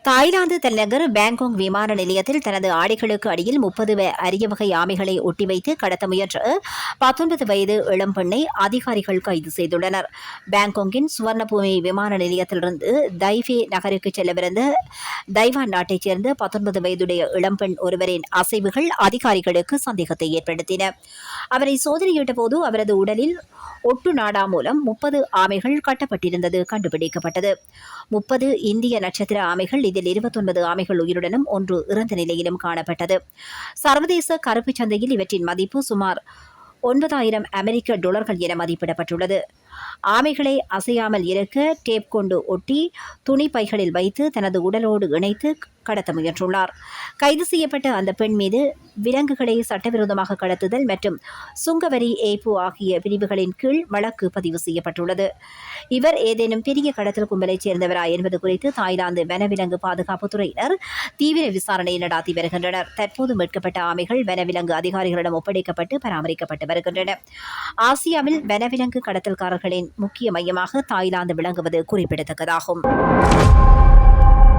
Thailand தலைநகர் Bangkok விமான நிலையத்தில் தனது ஆடைகளுக்கு அடியில் 30 அரிய வகை ஆமைகளை ஒட்டி வைத்து கடத்த முயன்ற 19 வயது இளம்பெண்ணை அதிகாரிகள் கைது செய்துள்ளனர். பேங்காக்கின் சுவர்ணபூமி விமான நிலையத்திலிருந்து தைஃபே நகருக்கு செல்லவிருந்த தைவான் நாட்டைச் சேர்ந்த 19 வயதுடைய இளம்பெண் ஒருவரின் அசைவுகள் அதிகாரிகளுக்கு சந்தேகத்தை ஏற்படுத்தின. அவரை சோதனையிட்ட போது அவரது உடலில் ஒட்டு நாடா மூலம் 30 ஆமைகள் கட்டப்பட்டிருந்தது கண்டுபிடிக்கப்பட்டது. 30 இந்திய நட்சத்திர ஆமைகள், இதில் 29 ஆமைகள் உயிருடனும் 1 இறந்த நிலையிலும் காணப்பட்டது. சர்வதேச கருப்பு சந்தையில் இவற்றின் மதிப்பு சுமார் $9,000 அமெரிக்க என மதிப்பிடப்பட்டுள்ளது. ஆமைகளை அசையாமல் இருக்க டேப் கொண்டு ஒட்டி துணி பைகளில் வைத்து தனது உடலோடு இணைத்து கடத்த முயன்றுள்ளார். கைது செய்யப்பட்ட அந்த பெண் மீது விலங்குகளை சட்டவிரோதமாக கடத்துதல் மற்றும் சுங்கவரி ஏய்ப்பு ஆகிய பிரிவுகளின் கீழ் வழக்கு பதிவு செய்யப்பட்டுள்ளது. இவர் ஏதேனும் பெரிய கடத்தல் கும்பலைச் சேர்ந்தவரா என்பது குறித்து தாய்லாந்து வனவிலங்கு பாதுகாப்புத்துறையினர் தீவிர விசாரணை நடாத்தி வருகின்றனர். தற்போது மீட்கப்பட்ட ஆமைகள் வனவிலங்கு அதிகாரிகளிடம் ஒப்படைக்கப்பட்டு பராமரிக்கப்பட்டு வருகின்றன. ஆசியாவில் வனவிலங்கு கடத்தல்காரர்களின் முக்கிய மையமாக தாய்லாந்து விளங்குவது குறிப்பிடத்தக்கதாகும்.